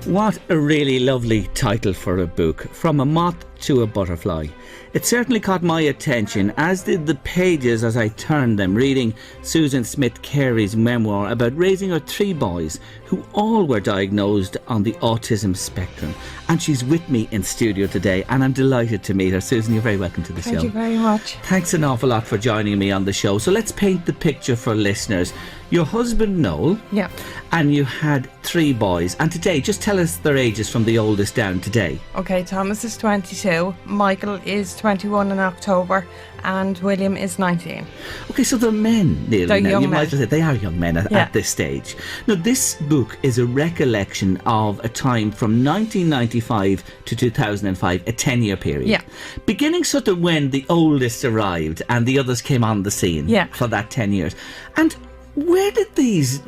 What a really lovely title for a book, From a Moth to a Butterfly. It certainly caught my attention, as did the pages as I turned them, reading Susan Smith Carey's memoir about raising her 3 boys who all were diagnosed on the autism spectrum. And she's with me in studio today, and I'm delighted to meet her. Susan, you're very welcome to the show. Thank you very much. Thanks an awful lot for joining me on the show. So let's paint the picture for listeners. Your husband, Noel, Yeah. and you had 3 boys. And today, just tell us their ages from the oldest down today. Okay, Thomas is 22, Michael is 21 in October, and William is 19. Okay, so they're men, Neil. They're now. young You men. might as well say they are young men at this stage. Now, this book is a recollection of a time from 1995 to 2005, a 10-year period. Yeah. Beginning sort of when the oldest arrived and the others came on the scene for that 10 years. And where did these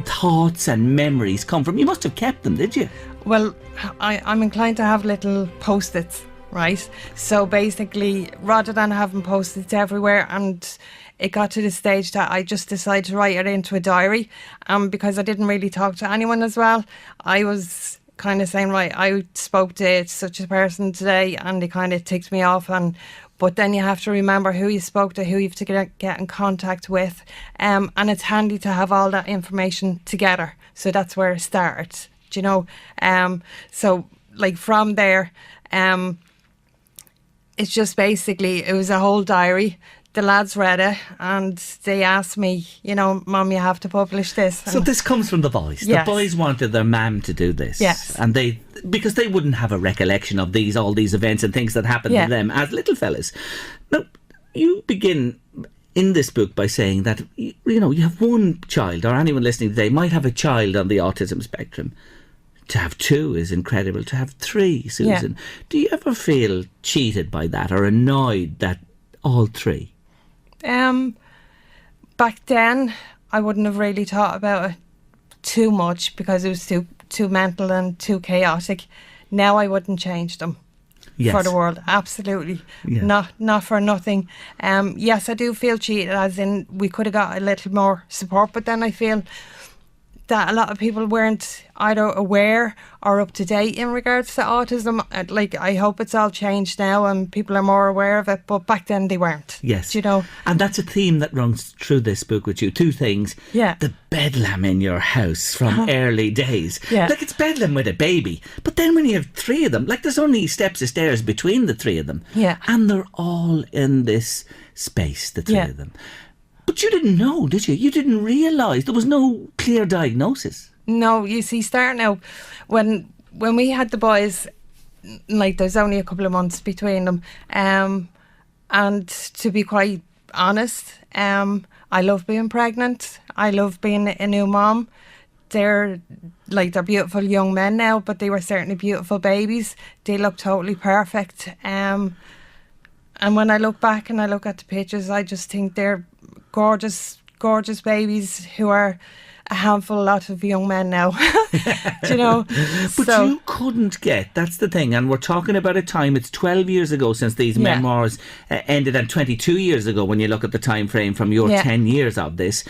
thoughts and memories come from? You must have kept them, did you? Well, I'm inclined to have little post-its, right? So basically, rather than having post-its everywhere, and it got to the stage that I just decided to write it into a diary, because I didn't really talk to anyone as well. I was kind of saying, right, I spoke to such a person today, and it kind of ticked me off, but then you have to remember who you spoke to, who you have to get in contact with, and it's handy to have all that information together. So that's where it started, do you know? So like from there, it's just basically, it was a whole diary. The lads read it and they asked me, you know, Mum, you have to publish this. So this comes from the boys. Yes. The boys wanted their mam to do this. Yes. And because they wouldn't have a recollection of all these events and things that happened to them as little fellas. Now, you begin in this book by saying that, you know, you have one child, or anyone listening today might have a child on the autism spectrum. To have 2 is incredible. To have 3, Susan. Yeah. Do you ever feel cheated by that or annoyed that all 3? Back then, I wouldn't have really thought about it too much because it was too mental and too chaotic. Now I wouldn't change them for the world. Absolutely. Yeah. Not for nothing. Yes, I do feel cheated, as in we could have got a little more support, but then I feel that a lot of people weren't either aware or up to date in regards to autism. Like, I hope it's all changed now and people are more aware of it, but back then they weren't. Yes. You know? And that's a theme that runs through this book with you. 2 things. Yeah. The bedlam in your house from early days. Yeah. Like, it's bedlam with a baby. But then when you have 3 of them, like, there's only steps of stairs between the 3 of them. Yeah. And they're all in this space, the 3 of them. But you didn't know, did you? You didn't realise there was no clear diagnosis. No, you see, starting out, when we had the boys, like, there's only a couple of months between them. And to be quite honest, I love being pregnant. I love being a new mom. They're beautiful young men now, but they were certainly beautiful babies. They look totally perfect. And when I look back and I look at the pictures, I just think they're gorgeous babies who are a handful lot of young men now. Do you know? But you couldn't get, that's the thing, and we're talking about a time, it's 12 years ago since these memoirs ended, and 22 years ago when you look at the time frame from your 10 years of this,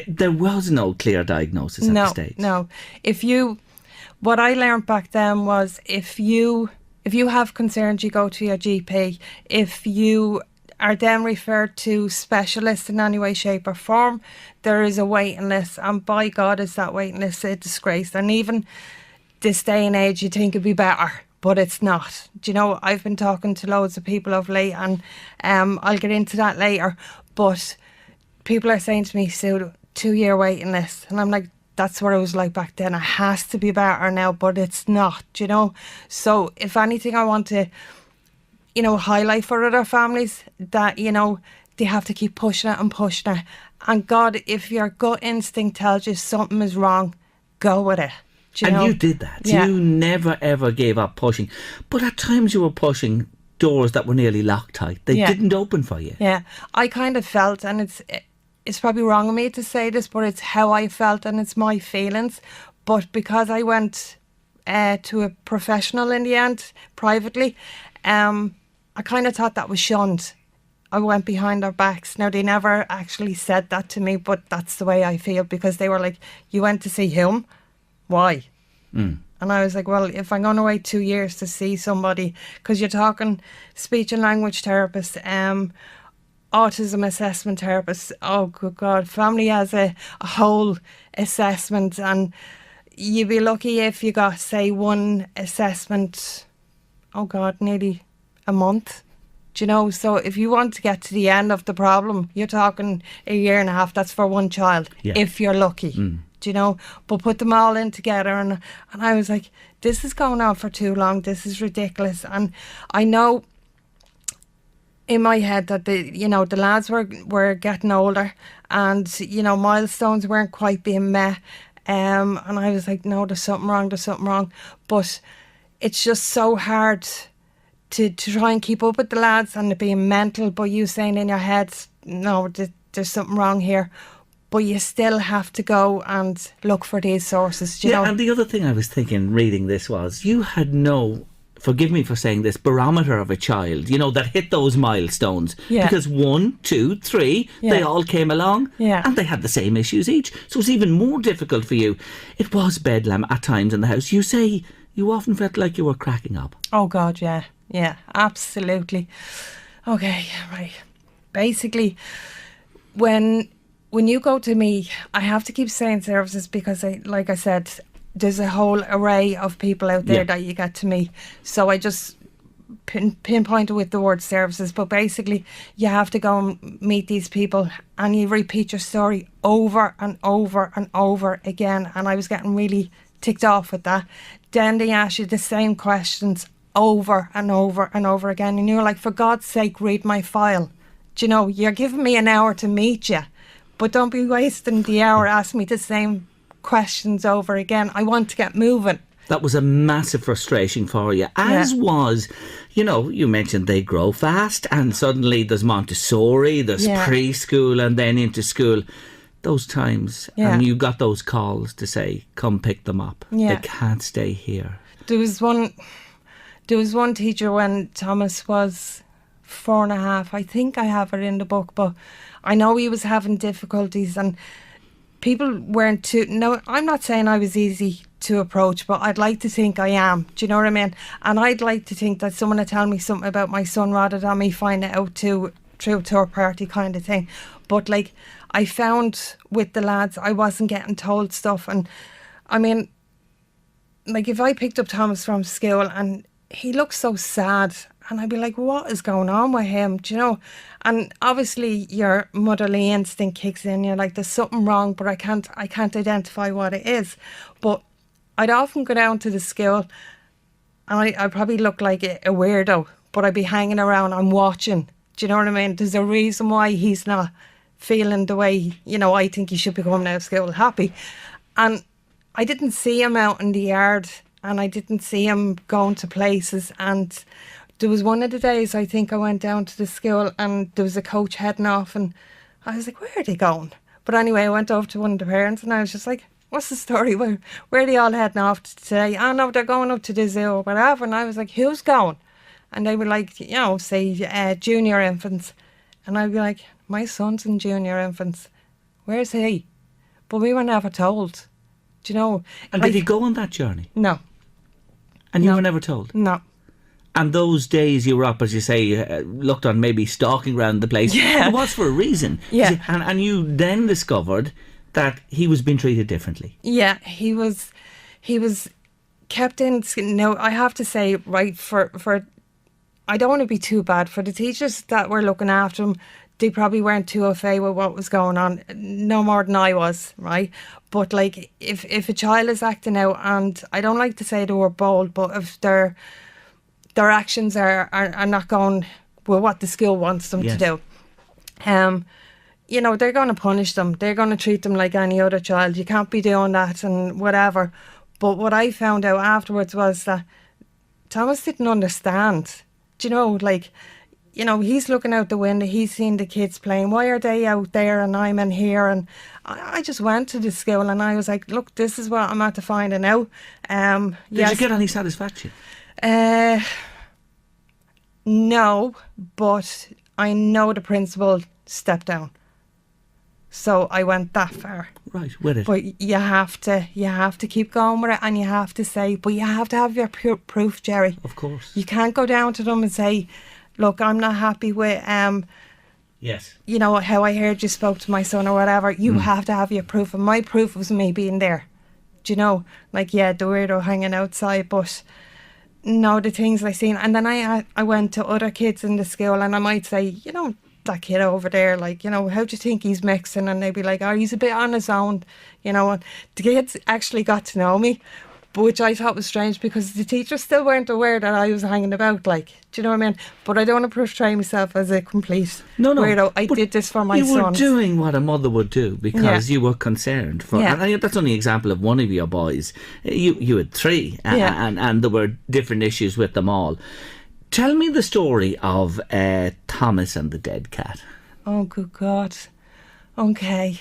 there was no clear diagnosis at the stage. No. What I learned back then was if you have concerns, you go to your GP. If you are then referred to specialists in any way, shape or form, there is a waiting list, and by God is that waiting list a disgrace. And even this day and age you'd think it'd be better, but it's not. Do you know, I've been talking to loads of people of late, and I'll get into that later, but people are saying to me, Sue, 2-year waiting list, and I'm like, that's what it was like back then. It has to be better now, but it's not, do you know. So if anything, I want to, you know, highlight for other families that, you know, they have to keep pushing it and pushing it. And God, if your gut instinct tells you something is wrong, go with it. Do you know? You did that. Yeah. You never ever gave up pushing. But at times you were pushing doors that were nearly Loctite. They didn't open for you. Yeah. I kind of felt, and it's probably wrong of me to say this, but it's how I felt and it's my feelings. But because I went to a professional in the end, privately, I kind of thought that was shunned. I went behind their backs. Now, they never actually said that to me, but that's the way I feel, because they were like, you went to see him? Why? And I was like, well, if I'm going to wait 2 years to see somebody, because you're talking speech and language therapist, autism assessment therapist, oh good God, family has a whole assessment, and you'd be lucky if you got, say, one assessment, oh God, nearly a month. Do you know? So if you want to get to the end of the problem, you're talking a year and a half. That's for one child, if you're lucky. Do you know? But put them all in together, and I was like, this is going on for too long. This is ridiculous. And I know in my head that the lads were getting older, and milestones weren't quite being met. And I was like, no, there's something wrong. But it's just so hard to try and keep up with the lads and it being mental, but you saying in your head, no, there's something wrong here. But you still have to go and look for these sources, do you know? And the other thing I was thinking reading this was, you had no, forgive me for saying this, barometer of a child, that hit those milestones. Because 1, 2, 3, they all came along and they had the same issues each. So it's even more difficult for you. It was bedlam at times in the house. You say you often felt like you were cracking up. Oh God, yeah. Yeah, absolutely. Okay, right. Basically, when you go to me, I have to keep saying services because, like I said, there's a whole array of people out there that you get to meet. So I just pinpointed with the word services. But basically, you have to go and meet these people and you repeat your story over and over and over again. And I was getting really ticked off with that. Then they ask you the same questions over and over and over again, and you're like, for God's sake, read my file. Do you know, you're giving me an hour to meet you, but don't be wasting the hour asking me the same questions over again. I want to get moving. That was a massive frustration for you, as was, you mentioned they grow fast, and suddenly there's Montessori, there's preschool, and then into school. Those times, and you got those calls to say, come pick them up. They can't stay here. There was one teacher when Thomas was 4.5. I think I have it in the book, but I know he was having difficulties and people weren't too... No, I'm not saying I was easy to approach, but I'd like to think I am. Do you know what I mean? And I'd like to think that someone would tell me something about my son rather than me find it out through a third party kind of thing. But like, I found with the lads, I wasn't getting told stuff. And I mean, like if I picked up Thomas from school and he looked so sad, and I'd be like, what is going on with him? Do you know? And obviously your motherly instinct kicks in. You're like, there's something wrong, but I can't identify what it is. But I'd often go down to the school and I probably look like a weirdo, but I'd be hanging around, I'm watching. Do you know what I mean? There's a reason why he's not feeling the way, I think he should be coming out of school happy. And I didn't see him out in the yard, and I didn't see him going to places. And there was one of the days I think I went down to the school and there was a coach heading off, and I was like, where are they going? But anyway, I went over to one of the parents and I was just like, what's the story? Where are they all heading off today? Oh no, they're going up to the zoo or whatever. And I was like, who's going? And they were like, say junior infants. And I'd be like, my son's in junior infants. Where's he? But we were never told. Do you know? And did he go on that journey? No. And you were never told? No. And those days you were up, as you say, looked on, maybe stalking around the place. It was for a reason. Yeah. And you then discovered that he was being treated differently. Yeah, he was kept in. No, I have to say, right, for I don't want to be too bad. For the teachers that were looking after him, they probably weren't too au fait with what was going on. No more than I was, right? But like, if a child is acting out, and I don't like to say they were bold, but if their actions are not going with what the school wants them to do, they're going to punish them. They're going to treat them like any other child. You can't be doing that and whatever. But what I found out afterwards was that Thomas didn't understand. Do you know, like, he's looking out the window, he's seeing the kids playing. Why are they out there and I'm in here? And I just went to the school and I was like, look, this is what I'm after finding out. Did you get any satisfaction? No, but I know the principal stepped down. So I went that far. Right, with it. But you have to keep going with it, and you have to say, but you have to have your proof, Jerry. Of course. You can't go down to them and say, look, I'm not happy with yes, you know, how I heard you spoke to my son or whatever. You have to have your proof, and my proof was me being there. Do you know, like, yeah, the weirdo hanging outside, but no, the things I seen. And then I went to other kids in the school, and I might say, you know, that kid over there, like, you know, how do you think he's mixing? And they'd be like, oh, he's a bit on his own, you know. And the kids actually got to know me, which I thought was strange, because the teachers still weren't aware that I was hanging about, like, do you know what I mean? But I don't want to portray myself as a complete weirdo. I did this for my son. You were doing what a mother would do because you were concerned for, and that's only an example of one of your boys. You had 3, and there were different issues with them all. Tell me the story of Thomas and the dead cat. Oh, good God. Okay.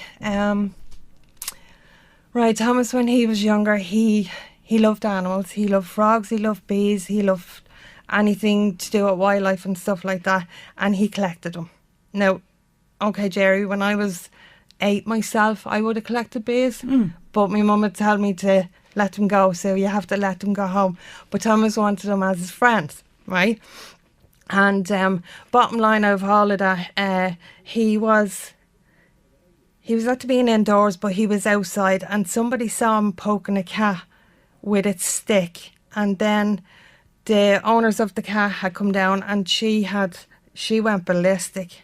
Right, Thomas, when he was younger, he loved animals. He loved frogs, he loved bees, he loved anything to do with wildlife and stuff like that. And he collected them. Now, okay, Jerry, when I was 8 myself, I would have collected bees. But my mum would tell me to let them go, so you have to let them go home. But Thomas wanted them as his friends. Right, and bottom line of all of that, he was at to being indoors, but he was outside, and somebody saw him poking a cat with its stick, and then the owners of the cat had come down, and she went ballistic.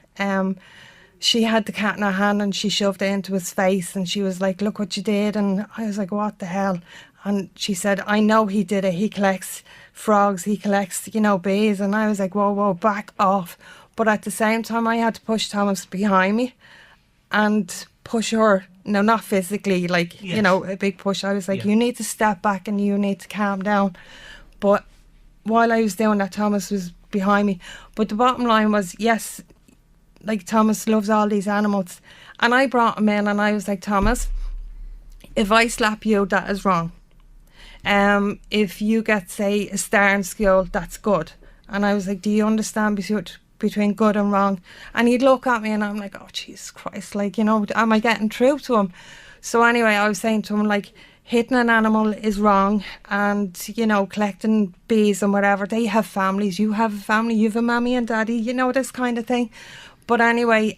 She had the cat in her hand, and she shoved it into his face, and she was like, "Look what you did!" And I was like, "What the hell?" And she said, "I know he did it. He collects frogs, he collects, you know, bees." And I was like, whoa, back off. But at the same time, I had to push Thomas behind me and push her. No, not physically, like, you know, a big push. I was like, you need to step back and you need to calm down. But while I was doing that, Thomas was behind me. But the bottom line was, yes, like, Thomas loves all these animals. And I brought him in, and I was like, Thomas, if I slap you, that is wrong. If you get, say, a star in school, that's good. And I was like, do you understand between good and wrong? And he'd look at me, and I'm like, oh, Jesus Christ, like, you know, am I getting through to him? So anyway, I was saying to him, like, hitting an animal is wrong, and, you know, collecting bees and whatever, they have families, you have a family, you have a mammy and daddy, you know, this kind of thing. But anyway,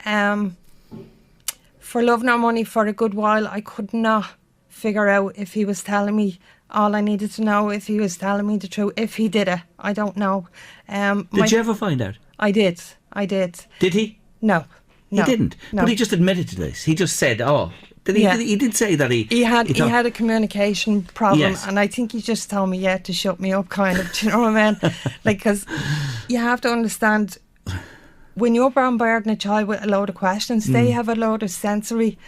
for love nor money, for a good while, I could not figure out if he was telling me all I needed to know, if he was telling me the truth. If he did it, I don't know. Did you ever find out? I did. Did he? No. He didn't? No. But he just admitted to this. He just said, oh... He did say that he had a communication problem, yes. And I think he just told me, to shut me up, kind of. Do you know what I mean? Like, because you have to understand, when you're bombarding a child with a load of questions, they have a load of sensory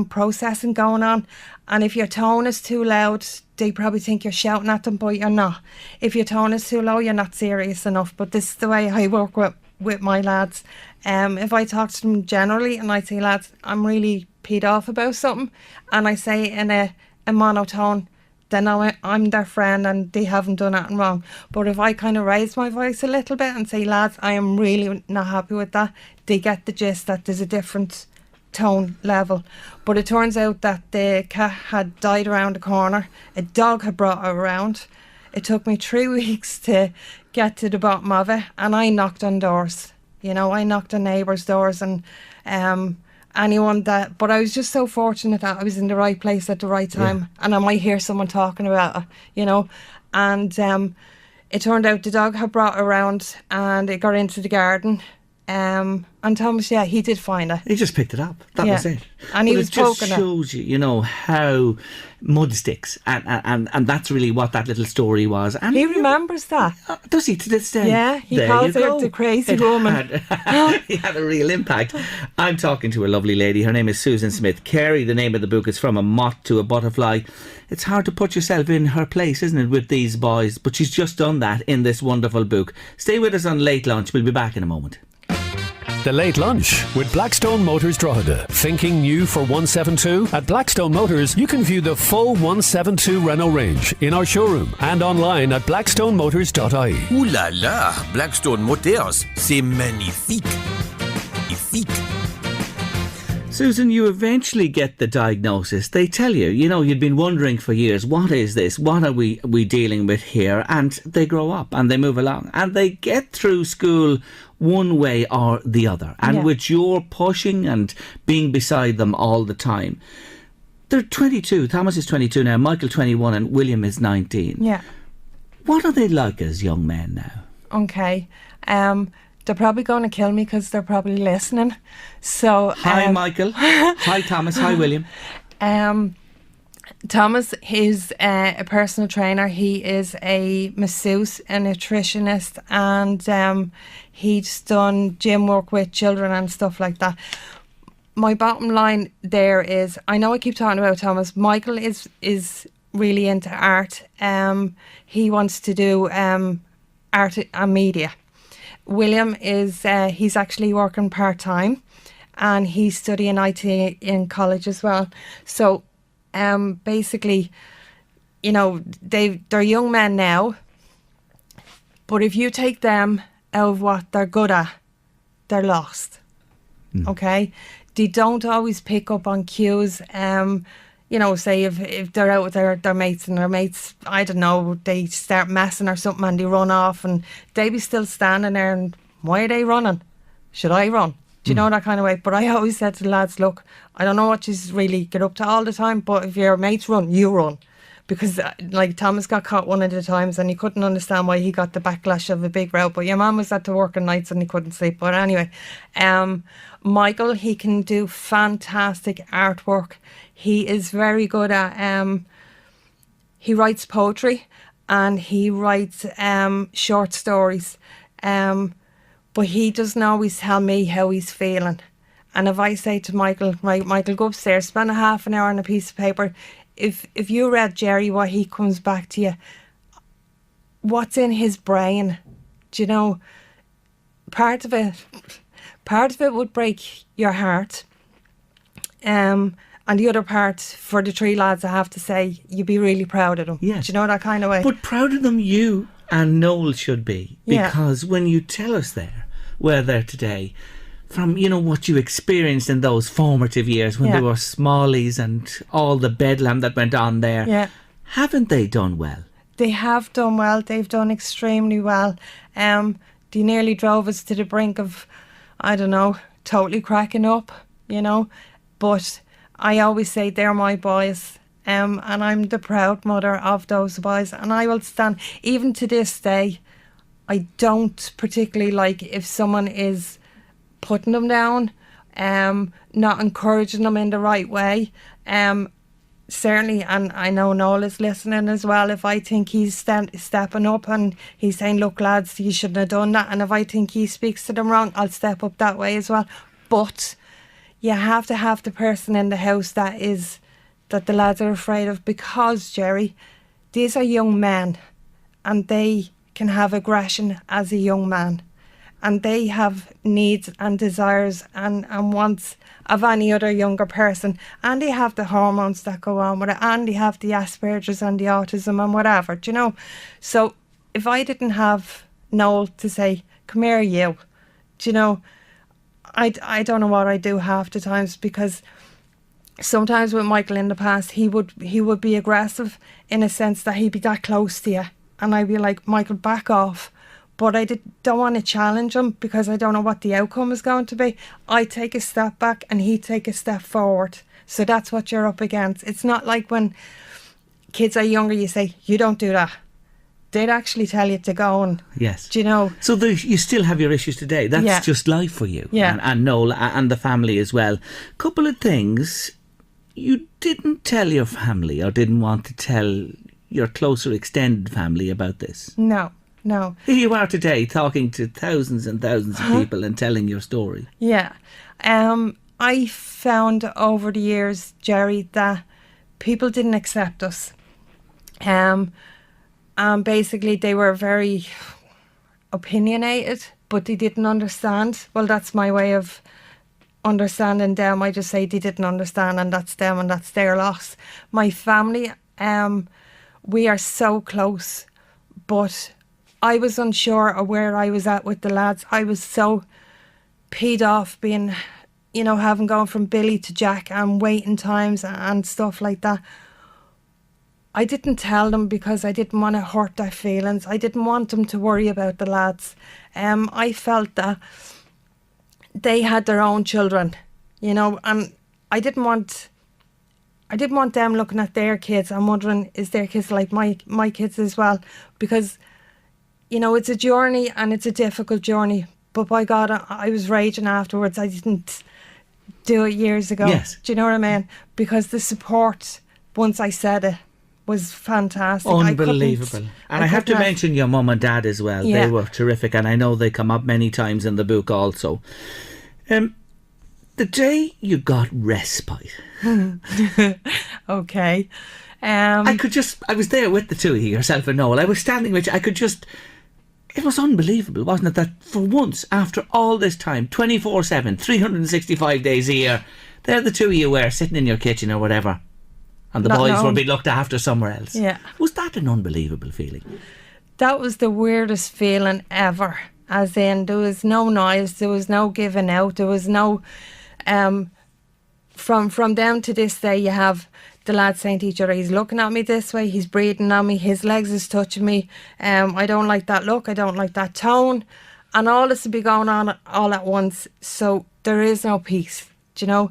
processing going on, and if your tone is too loud, they probably think you're shouting at them, but you're not. If your tone is too low, you're not serious enough. But this is the way I work with my lads. If I talk to them generally, and I say, lads, I'm really peed off about something, and I say in a monotone, then I'm their friend and they haven't done anything wrong. But if I kind of raise my voice a little bit and say, lads, I am really not happy with that, they get the gist that there's a different tone level. But it turns out that the cat had died around the corner. A dog had brought her around. It took me 3 weeks to get to the bottom of it, and I knocked on doors. You know, I knocked on neighbours' doors, and anyone that, but I was just so fortunate that I was in the right place at the right time, and I might hear someone talking about it, you know. And it turned out the dog had brought her around, and it got into the garden. And Thomas, he did find it. He just picked it up. That was it. And he was poking it. It just shows you know, how mud sticks, and that's really what that little story was. And he remembers that. Does he, to this day? Yeah, he calls her the crazy woman. He had a real impact. I'm talking to a lovely lady. Her name is Susan Smith. Carey, the name of the book, is From a Moth to a Butterfly. It's hard to put yourself in her place, isn't it, with these boys? But she's just done that in this wonderful book. Stay with us on Late Lunch. We'll be back in a moment. The Late Lunch with Blackstone Motors Drogheda. Thinking new for 172? At Blackstone Motors, you can view the full 172 Renault range in our showroom and online at blackstonemotors.ie. Ouh là là, Blackstone Motors, c'est magnifique. Magnifique. Susan, you eventually get the diagnosis. They tell you, you'd been wondering for years, what is this? What are we dealing with here? And they grow up and they move along and they get through school one way or the other. And with your pushing and being beside them all the time. They're 22. Thomas is 22 now, Michael 21 and William is 19. Yeah. What are they like as young men now? Okay. They're probably going to kill me because they're probably listening. So hi, Michael. Hi, Thomas. Hi, William. Thomas is a personal trainer. He is a masseuse, a nutritionist, and he's done gym work with children and stuff like that. My bottom line there is, I know I keep talking about Thomas. Michael is really into art. He wants to do art and media. William is he's actually working part-time and he's studying IT in college as well. So basically, they're young men now, but if you take them out of what they're good at, they're lost. Okay? They don't always pick up on cues. Say if they're out with their mates and their mates, I don't know, they start messing or something and they run off and they be still standing there and why are they running? Should I run? Do you know, that kind of way? But I always said to the lads, look, I don't know what you really get up to all the time, but if your mates run, you run. Because like Thomas got caught one of the times and he couldn't understand why he got the backlash of a big row. But your mum was at to work at nights and he couldn't sleep. But anyway, Michael, he can do fantastic artwork. He is very good at, he writes poetry and he writes short stories. But he doesn't always tell me how he's feeling. And if I say to Michael, right, Michael, go upstairs, spend a half an hour on a piece of paper. If you read Jerry, what he comes back to you, what's in his brain, do you know, part of it would break your heart. And the other part, for the three lads, I have to say, you'd be really proud of them. Yes. Do you know, that kind of way? But proud of them you and Noel should be. Because when you tell us where they're today, from, what you experienced in those formative years when they were smallies and all the bedlam that went on there, haven't they done well? They have done well. They've done extremely well. They nearly drove us to the brink of, I don't know, totally cracking up, But I always say they're my boys. And I'm the proud mother of those boys. And I will stand, even to this day, I don't particularly like if someone is putting them down, not encouraging them in the right way. Certainly, and I know Noel is listening as well, if I think he's stepping up and he's saying, look lads, you shouldn't have done that, and if I think he speaks to them wrong, I'll step up that way as well. But you have to have the person in the house that the lads are afraid of, because, Jerry, these are young men and they can have aggression as a young man. And they have needs and desires and wants of any other younger person. And they have the hormones that go on with it. And they have the Asperger's and the autism and whatever, do you know? So if I didn't have Noel to say, come here, you, do you know, I don't know what I do half the times, because sometimes with Michael in the past, he would be aggressive in a sense that he'd be that close to you. And I'd be like, Michael, back off. But I don't want to challenge him because I don't know what the outcome is going to be. I take a step back and he take a step forward. So that's what you're up against. It's not like when kids are younger, you say, you don't do that. They'd actually tell you to go and, yes. Do you know? So you still have your issues today. That's just life for you. Yeah. And Noel and the family as well. Couple of things you didn't tell your family or didn't want to tell your closer extended family about this. No. Here you are today talking to thousands and thousands of people and telling your story. Yeah. I found over the years, Jerry, that people didn't accept us. And basically they were very opinionated, but they didn't understand. Well, that's my way of understanding them. I just say they didn't understand, and that's them and that's their loss. My family, we are so close, but I was unsure of where I was at with the lads. I was so peed off being you know, having gone from Billy to Jack and waiting times and stuff like that. I didn't tell them because I didn't want to hurt their feelings. I didn't want them to worry about the lads. I felt that they had their own children, you know, and I didn't want them looking at their kids and wondering, is their kids like my kids as well? Because, you know, it's a journey and it's a difficult journey. But by God, I was raging afterwards. I didn't do it years ago. Yes. Do you know what I mean? Because the support, once I said it, was fantastic. Unbelievable. And I have to mention your mum and dad as well. Yeah. They were terrific, and I know they come up many times in the book also. The day you got respite. Okay. I was there with the two of you, yourself and Noel. I was standing with you. It was unbelievable, wasn't it? That for once, after all this time, 24/7, 365 days a year, there the two of you were sitting in your kitchen or whatever, and the Not boys known. were being looked after somewhere else. Yeah. Was that an unbelievable feeling? That was the weirdest feeling ever. As in, there was no noise, there was no giving out, there was no... From them to this day, you have the lads saying to each other, he's looking at me this way, he's breathing on me, his legs is touching me, I don't like that look, I don't like that tone, and all this will be going on all at once, so there is no peace, do you know?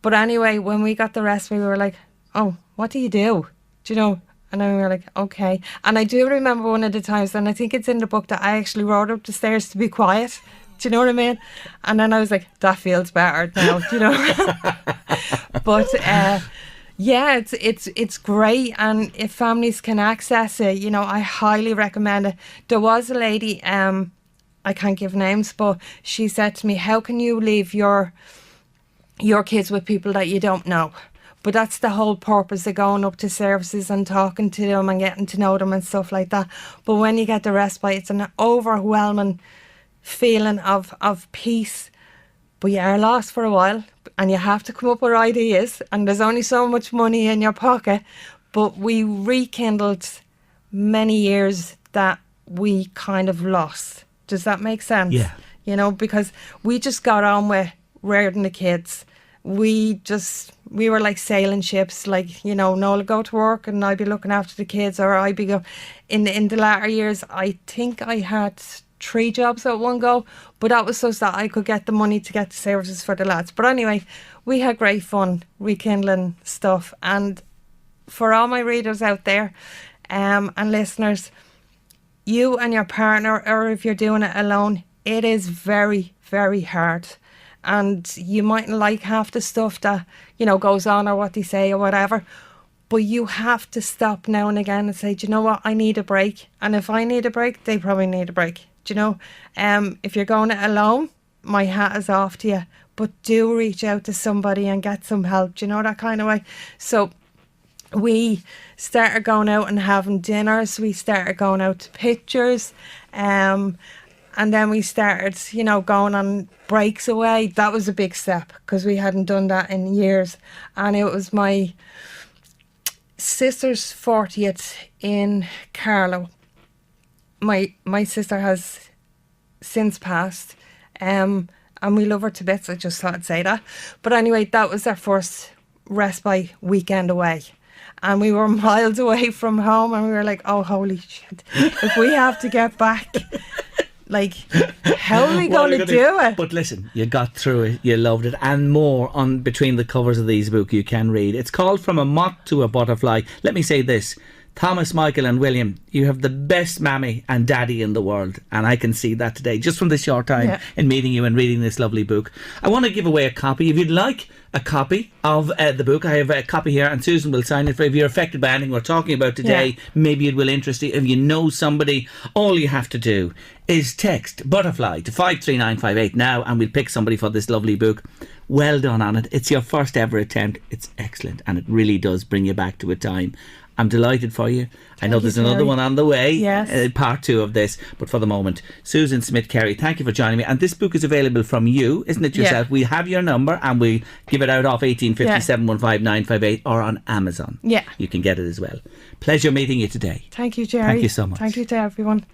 But anyway, when we got the rest, we were like, oh, what do? Do you know? And then we were like, okay. And I do remember one of the times, and I think it's in the book, that I actually rode up the stairs to be quiet. Do you know what I mean? And then I was like, that feels better now, do you know? But yeah, it's great, and if families can access it, you know, I highly recommend it. There was a lady, I can't give names, but she said to me, how can you leave your kids with people that you don't know? But that's the whole purpose of going up to services and talking to them and getting to know them and stuff like that. But when you get the respite, it's an overwhelming feeling of peace. But you are lost for a while, and you have to come up with ideas, and there's only so much money in your pocket. But we rekindled many years that we kind of lost. Does that make sense? Yeah. You know, because we just got on with rearing the kids. We were like sailing ships, like, you know, Noel would go to work and I'd be looking after the kids, or I'd be in the latter years, I think I had 3 jobs at one go, but that was so that I could get the money to get the services for the lads. But anyway, we had great fun rekindling stuff. And for all my readers out there and listeners, you and your partner, or if you're doing it alone, it is very, very hard. And you mightn't like half the stuff that, you know, goes on, or what they say or whatever. But you have to stop now and again and say, do you know what, I need a break. And if I need a break, they probably need a break. Do you know? If you're going it alone, my hat is off to you. But do reach out to somebody and get some help. Do you know, that kind of way? So we started going out and having dinners. We started going out to pictures. And then we started, you know, going on breaks away. That was a big step because we hadn't done that in years. And it was my sister's 40th in Carlow. My sister has since passed, and we love her to bits. I just thought I'd say that. But anyway, that was our first respite weekend away. And we were miles away from home, and we were like, oh, holy shit. If we have to get back... Like, how are we going to do it? But listen, you got through it, you loved it, and more on between the covers of these books you can read. It's called From a Moth to a Butterfly. Let me say this, Thomas, Michael and William, you have the best mammy and daddy in the world, and I can see that today, just from this short time in meeting you and reading this lovely book. I want to give away a copy. If you'd like a copy of the book, I have a copy here, and Susan will sign it for you. If you're affected by anything we're talking about today, maybe it will interest you. If you know somebody, all you have to do is text Butterfly to 53958 now, and we'll pick somebody for this lovely book. Well done on it. It's your first ever attempt. It's excellent, and it really does bring you back to a time. I'm delighted for you. I know there's another one on the way, part 2 of this, but for the moment, Susan Smith Carey, thank you for joining me. And this book is available from you, isn't it, yourself? We have your number, and we give it out off 1850 715 958 or on Amazon. You can get it as well. Pleasure meeting you today. Thank you, Jerry. Thank you so much. Thank you to everyone.